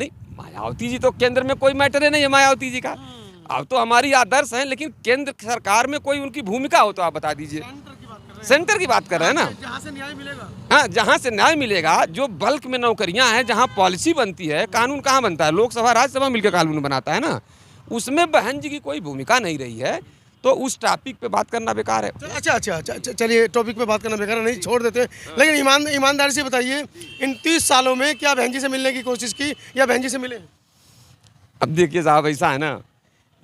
नहीं, मायावती जी तो केंद्र में कोई मैटर ही नहीं है मायावती जी का। अब तो हमारी आदर्श हैं, लेकिन केंद्र सरकार में कोई उनकी भूमिका हो तो आप बता दीजिए। सेंटर की बात कर रहे हैं ना, जहाँ से न्याय मिलेगा। हाँ, जहाँ से न्याय मिलेगा, जो बल्क में नौकरियां हैं, जहाँ पॉलिसी बनती है, कानून कहाँ बनता है, लोकसभा राज्यसभा मिलकर कानून बनाता है ना, उसमें बहन जी की कोई भूमिका नहीं रही है, तो उस टॉपिक पे बात करना बेकार है। अच्छा, चलिए टॉपिक पे बात करना बेकार है, नहीं छोड़ देते। लेकिन ईमानदारी से बताइए, इन 30 सालों में क्या बहन जी से मिलने की कोशिश की या बहन जी से मिले? अब देखिए साहब, ऐसा है ना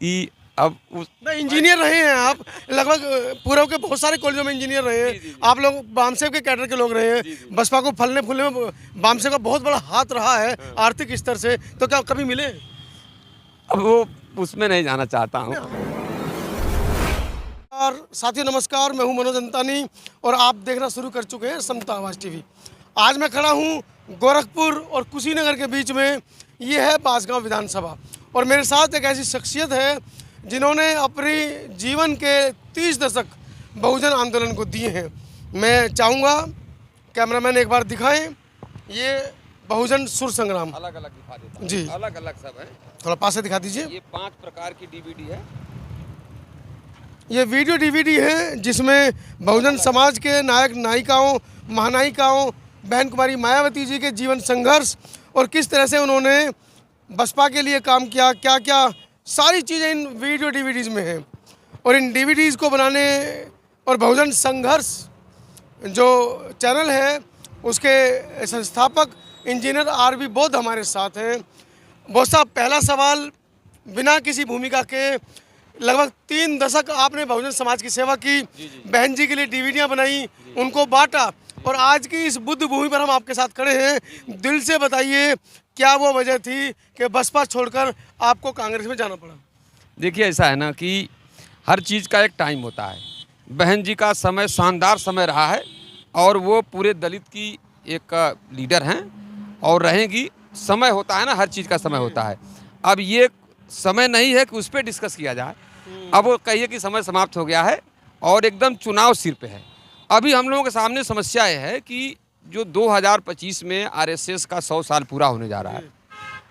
कि अब उस इंजीनियर रहे हैं आप, लगभग पूर्व के बहुत सारे कॉलेजों में इंजीनियर रहे हैं आप लोग, बामसेव के कैडर के लोग रहे हैं। बसपा को फलने फूलने में बामसेव का बहुत बड़ा हाथ रहा है आर्थिक स्तर से, तो क्या कभी मिले? अब वो उसमें नहीं जाना चाहता हूँ। और साथियों नमस्कार, मैं हूं मनोज अंतानी और आप देखना शुरू कर चुके हैं समता आवाज़ टीवी। आज मैं खड़ा हूं गोरखपुर और कुशीनगर के बीच में, ये है बांसगांव विधानसभा, और मेरे साथ एक ऐसी शख्सियत है जिन्होंने अपनी जीवन के 30 दशक बहुजन आंदोलन को दिए हैं। मैं चाहूँगा कैमरामैन एक बार दिखाएं, ये बहुजन सुर संग्राम अलग अलग दिखा देता हूं। जी, अलग अलग सब है, थोड़ा पास से दिखा दीजिए। ये 5 प्रकार की डीवीडी है। ये वीडियो डीवीडी है जिसमें बहुजन समाज के नायक नायिकाओं, महानायिकाओं, बहन कुमारी मायावती जी के जीवन संघर्ष और किस तरह से उन्होंने बसपा के लिए काम किया, क्या क्या सारी चीज़ें इन वीडियो डीवीडीज़ में हैं। और इन डीवीडीज़ को बनाने और बहुजन संघर्ष जो चैनल है उसके संस्थापक इंजीनियर आर.बी. बौद्ध हमारे साथ हैं। बौद्ध साहब, पहला सवाल, बिना किसी भूमिका के लगभग 3 दशक आपने बहुजन समाज की सेवा की, बहन जी के लिए डीवीडियाँ बनाई, उनको बांटा, और आज की इस बुद्ध भूमि पर हम आपके साथ खड़े हैं। दिल से बताइए, क्या वो वजह थी कि बसपा छोड़कर आपको कांग्रेस में जाना पड़ा? देखिए, ऐसा है ना कि हर चीज़ का एक टाइम होता है। बहन जी का समय शानदार समय रहा है, और वो पूरे दलित की एक लीडर हैं और रहेंगी। समय होता है ना, हर चीज़ का समय होता है। अब ये समय नहीं है कि उस पर डिस्कस किया जाए। अब वो कहिए कि समय समाप्त हो गया है और एकदम चुनाव सिर पे है। अभी हम लोगों के सामने समस्या ये है कि जो 2025 में आरएसएस का 100 साल पूरा होने जा रहा है,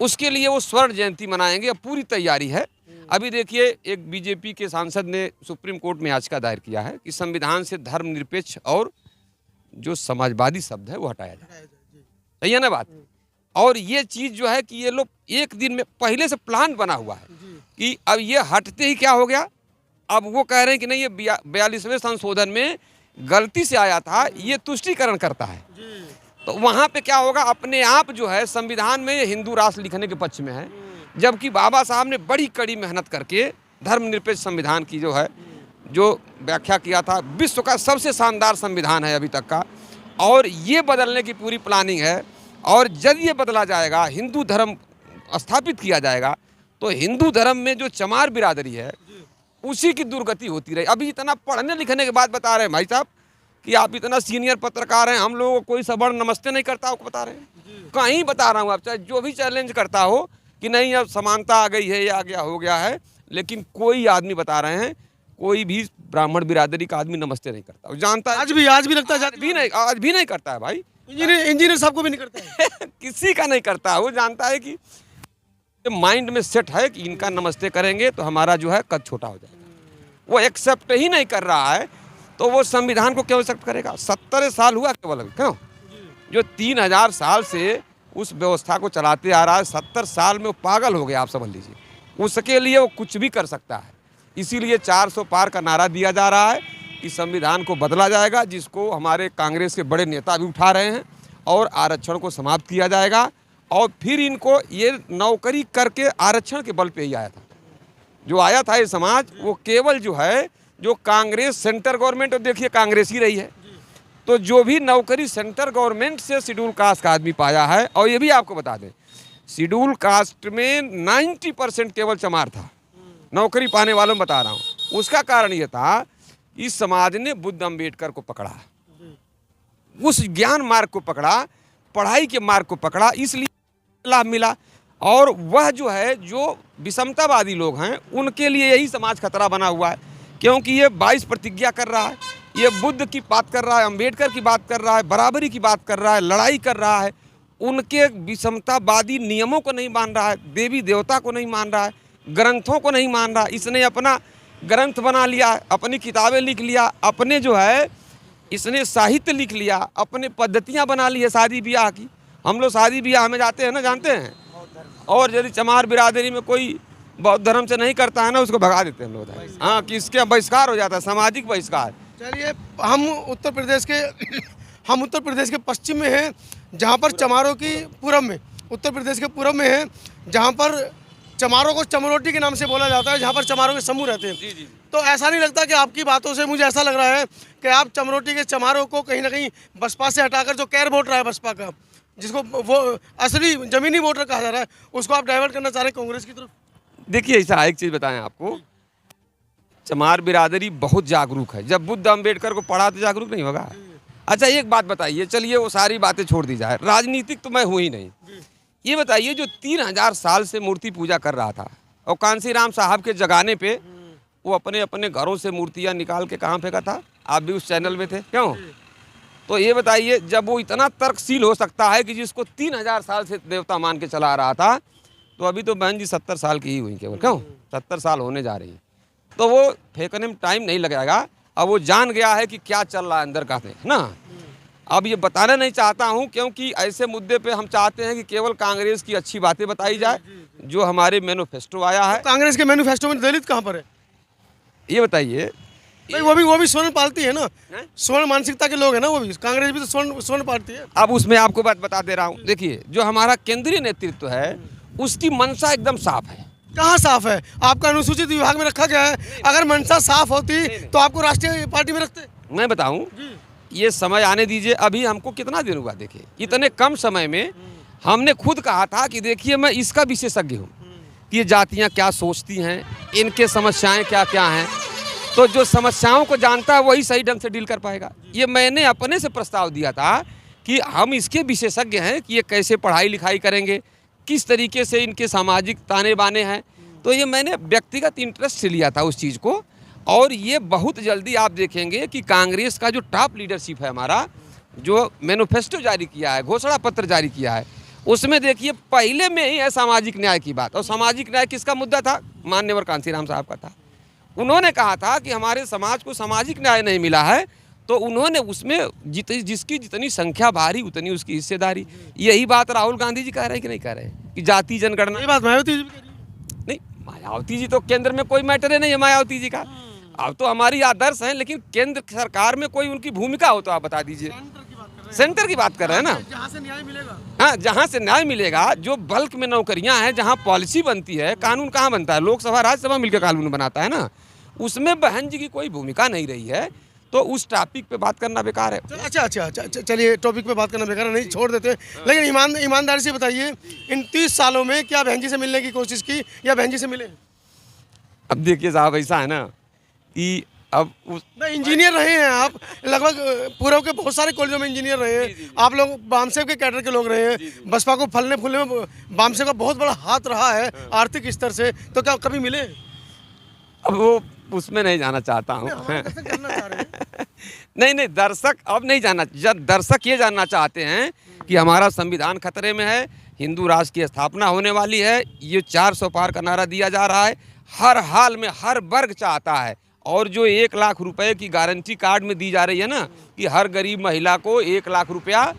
उसके लिए वो स्वर्ण जयंती मनाएंगे। अब पूरी तैयारी है। अभी देखिए, एक बीजेपी के सांसद ने सुप्रीम कोर्ट में याचिका दायर किया है कि संविधान से धर्मनिरपेक्ष और जो समाजवादी शब्द है वो हटाया जाए। सही है ना बात? और ये चीज़ जो है कि ये लोग एक दिन में पहले से प्लान बना हुआ है कि अब ये हटते ही क्या हो गया। अब वो कह रहे हैं कि नहीं, ये 42वें संशोधन में गलती से आया था, ये तुष्टीकरण करता है। तो वहाँ पे क्या होगा, अपने आप जो है संविधान में हिंदू राष्ट्र लिखने के पक्ष में है, जबकि बाबा साहब ने बड़ी कड़ी मेहनत करके धर्मनिरपेक्ष संविधान की जो व्याख्या किया था, विश्व का सबसे शानदार संविधान है अभी तक का, और ये बदलने की पूरी प्लानिंग है। और जब ये बदला जाएगा, हिंदू धर्म स्थापित किया जाएगा, तो हिंदू धर्म में जो चमार बिरादरी है उसी की दुर्गति होती रही। अभी इतना पढ़ने लिखने के बाद बता रहे हैं भाई साहब कि आप इतना सीनियर पत्रकार हैं, हम लोगों को कोई सवर्ण नमस्ते नहीं करता, आपको बता रहे हैं। कहीं बता रहा हूँ, आप चाहे जो भी चैलेंज करता हो कि नहीं अब समानता आ गई है या आ गया हो गया है, लेकिन कोई आदमी बता रहे हैं, कोई भी ब्राह्मण बिरादरी का आदमी नमस्ते नहीं करता। जानता है, आज भी लगता है, आज भी नहीं करता है भाई। इंजीनियर साहब को भी नहीं करता है। किसी का नहीं करता है। वो जानता है कि माइंड में सेट है कि इनका नमस्ते करेंगे तो हमारा जो है कद छोटा हो जाएगा। वो एक्सेप्ट ही नहीं कर रहा है, तो वो संविधान को क्यों एक्सेप्ट करेगा? 70 साल हुआ केवल अभी, क्यों? जो 3000 साल से उस व्यवस्था को चलाते आ रहा है, 70 साल में वो पागल हो गया, आप समझ लीजिए। उसके लिए वो कुछ भी कर सकता है। इसीलिए 400 पार का नारा दिया जा रहा है कि संविधान को बदला जाएगा, जिसको हमारे कांग्रेस के बड़े नेता भी उठा रहे हैं, और आरक्षण को समाप्त किया जाएगा। और फिर इनको ये नौकरी करके आरक्षण के बल पे ही आया था। जो आया था ये समाज, वो केवल जो है जो कांग्रेस सेंटर गवर्नमेंट, और देखिए कांग्रेस ही रही है, तो जो भी नौकरी सेंटर गवर्नमेंट से शेड्यूल कास्ट का आदमी पाया है। और ये भी आपको बता दें, शेड्यूल कास्ट में 90% केवल चमार था नौकरी पाने वालों में, बता रहा हूँ। उसका कारण ये था, इस समाज ने बुद्ध अम्बेडकर को पकड़ा, उस ज्ञान मार्ग को पकड़ा, पढ़ाई के मार्ग को पकड़ा, इसलिए लाभ मिला। और वह जो है, जो विषमतावादी लोग हैं, उनके लिए यही समाज खतरा बना हुआ है, क्योंकि ये 22 प्रतिज्ञा कर रहा है, ये बुद्ध की बात कर रहा है, अम्बेडकर की बात कर रहा है, बराबरी की बात कर रहा है, लड़ाई कर रहा है, उनके विषमतावादी नियमों को नहीं मान रहा है, देवी देवता को नहीं मान रहा है, ग्रंथों को नहीं मान रहा। इसने अपना ग्रंथ बना लिया, अपनी किताबें लिख लिया, अपने जो है इसने साहित्य लिख लिया, अपने पद्धतियां बना ली है शादी ब्याह की। हम लोग शादी ब्याह में जाते हैं ना, जानते हैं, और यदि चमार बिरादरी में कोई बौद्ध धर्म से नहीं करता है ना, उसको भगा देते हैं हम लोग। हाँ, कि इसके बहिष्कार हो जाता है, सामाजिक बहिष्कार। चलिए, हम उत्तर प्रदेश के पश्चिम में हैं, जहाँ पर चमारों की पूरब में, उत्तर प्रदेश के पूरब में है, जहाँ पर चमारों को चमरोटी के नाम से बोला जाता है, जहाँ पर चमारों के समूह रहते हैं। जी जी। तो ऐसा नहीं लगता कि आपकी बातों से मुझे ऐसा लग रहा है कि आप चमरोटी के चमारों को कहीं ना कहीं बसपा से हटाकर, जो कैर वोट रहा है बसपा का, जिसको वो असली जमीनी वोटर कहा जा रहा है, उसको आप डाइवर्ट करना चाह रहे हैं कांग्रेस की तरफ? देखिए, ऐसा एक चीज़ बताएं आपको, चमार बिरादरी बहुत जागरूक है। जब बुद्ध अम्बेडकर को पढ़ा तो जागरूक नहीं होगा? अच्छा, एक बात बताइए, चलिए वो सारी बातें छोड़ दी जाए, राजनीतिक तो मैं हूँ ही नहीं। ये बताइए, जो 3000 साल से मूर्ति पूजा कर रहा था और कांसी राम साहब के जगाने पे वो अपने अपने घरों से मूर्तियाँ निकाल के कहाँ फेंका था? आप भी उस चैनल में थे, क्यों? तो ये बताइए, जब वो इतना तर्कशील हो सकता है कि जिसको 3000 साल से देवता मान के चला रहा था, तो अभी तो बहन जी 70 साल की ही हुई केवल, क्यों? 70 साल होने जा रही है, तो वो फेंकने में टाइम नहीं लगेगा। अब वो जान गया है कि क्या चल रहा है अंदर का ना। अब ये बताना नहीं चाहता हूँ, क्योंकि ऐसे मुद्दे पे हम चाहते हैं कि केवल कांग्रेस की अच्छी बातें बताई जाए, जो हमारे मैनिफेस्टो आया है। कांग्रेस के मैनिफेस्टो में दलित कहाँ पर है? ये बताइए। भाई, वो भी स्वर्ण पालती है ना, स्वर्ण मानसिकता के लोग हैं ना, वो भी कांग्रेस भी तो स्वर्ण पालती है। अब उसमें आपको बात बता दे रहा हूँ। देखिए, जो हमारा केंद्रीय नेतृत्व है, उसकी मंशा एकदम साफ है। कहाँ साफ है? आपका अनुसूचित विभाग में रखा गया है। अगर मंशा साफ होती तो आपको राष्ट्रीय पार्टी में रखते। मैं बताऊं, ये समय आने दीजिए। अभी हमको कितना दिन हुआ, देखिए, इतने कम समय में हमने खुद कहा था कि देखिए, मैं इसका विशेषज्ञ हूँ कि ये जातियाँ क्या सोचती हैं, इनके समस्याएं क्या क्या हैं। तो जो समस्याओं को जानता है वही सही ढंग से डील कर पाएगा। ये मैंने अपने से प्रस्ताव दिया था कि हम इसके विशेषज्ञ हैं कि ये कैसे पढ़ाई लिखाई करेंगे, किस तरीके से इनके सामाजिक ताने बाने हैं। तो ये मैंने व्यक्तिगत इंटरेस्ट से लिया था उस चीज़ को। और ये बहुत जल्दी आप देखेंगे कि कांग्रेस का जो टॉप लीडरशिप है हमारा, जो मैनिफेस्टो जारी किया है, घोषणा पत्र जारी किया है, उसमें देखिए पहले में ही है सामाजिक न्याय की बात। और सामाजिक न्याय किसका मुद्दा था? माननीय कांसी राम साहब का था। उन्होंने कहा था कि हमारे समाज को सामाजिक न्याय नहीं मिला है, तो उन्होंने उसमें जिसकी जितनी संख्या भारी उतनी उसकी हिस्सेदारी। यही बात राहुल गांधी जी कह रहे हैं कि नहीं कह रहे हैं कि जाति जनगणना? ये बात मायावती जी नहीं, मायावती जी तो केंद्र में कोई मैटर ही नहीं है मायावती जी का। अब तो हमारी आदर्श हैं, लेकिन केंद्र सरकार में कोई उनकी भूमिका हो तो आप बता दीजिए। सेंटर की बात कर रहे हैं ना, जहाँ से न्याय मिलेगा। हाँ, जहाँ से न्याय मिलेगा, जो बल्क में नौकरियां हैं, जहाँ पॉलिसी बनती है, कानून कहाँ बनता है? लोकसभा राज्यसभा मिलकर कानून बनाता है ना। उसमें बहन जी की कोई भूमिका नहीं रही है, तो उस टॉपिक पे बात करना बेकार है। अच्छा, चलिए, टॉपिक पे बात करना बेकार है, नहीं छोड़ देते। लेकिन ईमानदारी से बताइए, इन 30 सालों में क्या बहन जी से मिलने की कोशिश की या बहन जी से मिले? अब देखिए साहब, ऐसा है ना कि अब इंजीनियर रहे हैं आप, लगभग पूर्व के बहुत सारे कॉलेजों में इंजीनियर रहे हैं आप लोग, बामसेव के कैडर के लोग रहे हैं। बसपा को फलने फूलने में बामसेव का बहुत बड़ा हाथ रहा है आर्थिक स्तर से, तो क्या कभी मिले? अब वो उसमें नहीं जाना चाहता हूँ। नहीं, दर्शक अब नहीं जाना। जब दर्शक ये जानना चाहते हैं कि हमारा संविधान खतरे में है, हिंदू राष्ट्र की स्थापना होने वाली है, ये 400 पार का नारा दिया जा रहा है, हर हाल में हर वर्ग चाहता है। और जो 1 लाख रुपए की गारंटी कार्ड में दी जा रही है ना, कि हर गरीब महिला को 1 लाख रुपया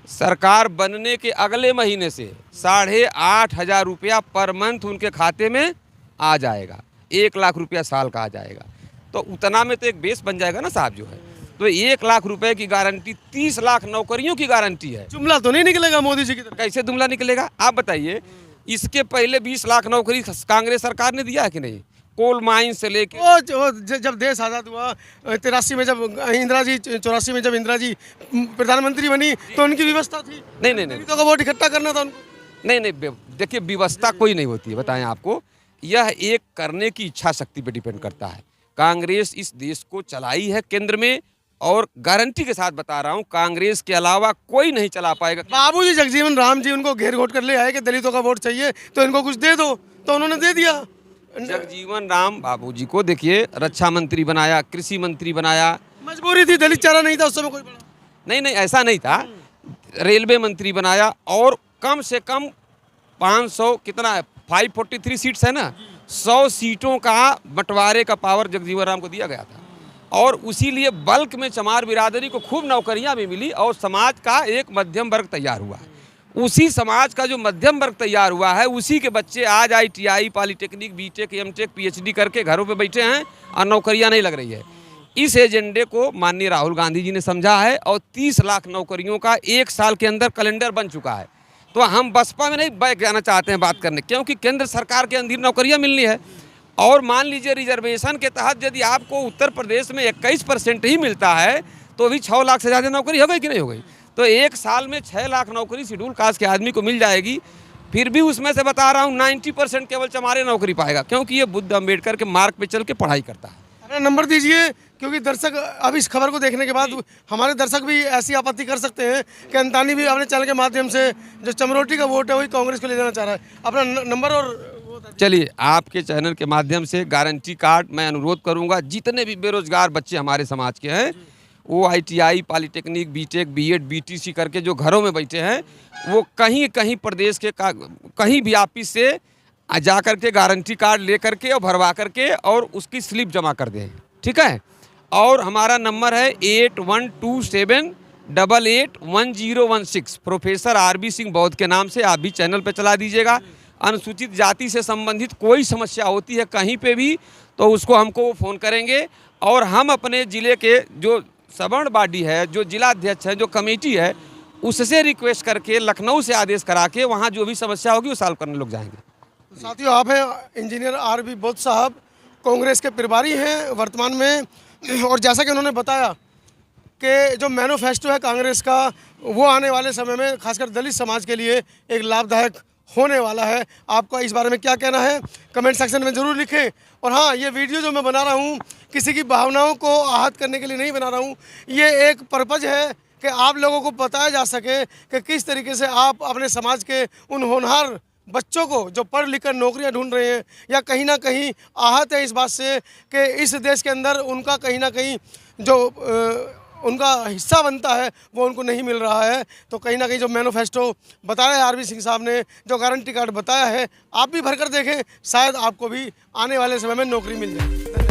सरकार बनने के अगले महीने से 8,500 रुपया पर मंथ उनके खाते में आ जाएगा। 1 लाख रुपया साल का आ जाएगा, तो उतना में तो एक बेस बन जाएगा ना साहब जो है। तो 1 लाख रुपए की गारंटी, 30 लाख नौकरियों की गारंटी है। जुमला तो नहीं निकलेगा मोदी जी की तरफ? कैसे जुमला निकलेगा आप बताइए? इसके पहले 20 लाख नौकरी कांग्रेस सरकार ने दिया है कि नहीं? कोल माइन से लेके जब देश आज़ाद हुआ 83 में, जब इंदिरा जी 84 में जब इंदिरा जी प्रधानमंत्री बनी, तो उनकी व्यवस्था थी। नहीं, तो वोट इकट्ठा करना था उनको। नहीं, देखिए, व्यवस्था कोई नहीं होती है, बताएं आपको। यह एक करने की इच्छा शक्ति पे डिपेंड करता है। कांग्रेस इस देश को चलाई है केंद्र में, और गारंटी के साथ बता रहा हूँ, कांग्रेस के अलावा कोई नहीं चला पाएगा। बाबूजी जगजीवन राम जी उनको घेर घोट कर ले आए कि दलितों का वोट चाहिए तो इनको कुछ दे दो, तो उन्होंने दे दिया। जगजीवन राम बाबूजी को देखिए रक्षा मंत्री बनाया, कृषि मंत्री बनाया। मजबूरी थी, दलित चारा नहीं था उस समय कोई बड़ा। नहीं, ऐसा नहीं था। रेलवे मंत्री बनाया और कम से कम 500 कितना है 543 सीट्स है ना, 100 सीटों का बंटवारे का पावर जगजीवन राम को दिया गया था। और उसी लिए बल्क में चमार बिरादरी को खूब नौकरियां भी मिली और समाज का एक मध्यम वर्ग तैयार हुआ। उसी समाज का जो मध्यम वर्ग तैयार हुआ है, उसी के बच्चे आज ITI, polytechnic, BTech, MTech, PhD करके घरों पे बैठे हैं और नौकरियां नहीं लग रही है। इस एजेंडे को माननीय राहुल गांधी जी ने समझा है और 30 लाख नौकरियों का 1 साल के अंदर कैलेंडर बन चुका है। तो हम बसपा में नहीं बैठ जाना चाहते हैं बात करने, क्योंकि केंद्र सरकार के अंदर नौकरियां मिलनी है। और मान लीजिए रिजर्वेशन के तहत यदि आपको उत्तर प्रदेश में 21% ही मिलता है तो भी 6 लाख से ज़्यादा नौकरी हो गई कि नहीं हो गई। तो 1 साल में 6 लाख नौकरी शेड्यूल कास्ट के आदमी को मिल जाएगी। फिर भी उसमें से बता रहा हूँ 90% केवल चमारे नौकरी पाएगा, क्योंकि ये बुद्ध अम्बेडकर के मार्ग पे चल के पढ़ाई करता है। अपना नंबर दीजिए, क्योंकि दर्शक अब इस खबर को देखने के बाद हमारे दर्शक भी ऐसी आपत्ति कर सकते हैं कि अंतानी भी अपने चैनल के माध्यम से जो चमरोटी का वोट है वही कांग्रेस को ले जाना चाह रहा है। अपना नंबर और चलिए, आपके चैनल के माध्यम से गारंटी कार्ड मैं अनुरोध करूंगा, जितने भी बेरोजगार बच्चे हमारे समाज के हैं वो ITI, polytechnic, BTech, B.Ed, BTC करके जो घरों में बैठे हैं, वो कहीं कहीं प्रदेश के कहीं भी ऑफिस से जा करके गारंटी कार्ड ले करके और भरवा करके और उसकी स्लिप जमा कर दें, ठीक है। और हमारा नंबर है 8127881016। प्रोफेसर RB सिंह बौद्ध के नाम से आप भी चैनल पर चला दीजिएगा। अनुसूचित जाति से संबंधित कोई समस्या होती है कहीं पे भी तो उसको हमको वो फ़ोन करेंगे और हम अपने ज़िले के जो सवर्ण बॉडी है, जो जिला अध्यक्ष है, जो कमेटी है, उससे रिक्वेस्ट करके लखनऊ से आदेश करा के वहाँ जो भी समस्या होगी वो सॉल्व करने लोग जाएंगे। साथियों, आप हैं इंजीनियर RB बौद्ध साहब, कांग्रेस के प्रभारी हैं वर्तमान में। और जैसा कि उन्होंने बताया कि जो मैनिफेस्टो है कांग्रेस का वो आने वाले समय में खासकर दलित समाज के लिए एक लाभदायक होने वाला है। आपका इस बारे में क्या कहना है कमेंट सेक्शन में ज़रूर लिखें। और हाँ, ये वीडियो जो मैं बना रहा हूँ किसी की भावनाओं को आहत करने के लिए नहीं बना रहा हूँ। ये एक पर्पज़ है कि आप लोगों को बताया जा सके कि किस तरीके से आप अपने समाज के उन होनहार बच्चों को जो पढ़ लिख कर नौकरियाँ ढूंढ रहे हैं या कहीं ना कहीं आहत है इस बात से कि इस देश के अंदर उनका कहीं ना कहीं जो उनका हिस्सा बनता है वो उनको नहीं मिल रहा है। तो कहीं ना कहीं जो मैनिफेस्टो बताया है RB सिंह साहब ने, जो गारंटी कार्ड बताया है, आप भी भरकर देखें, शायद आपको भी आने वाले समय में नौकरी मिल जाए।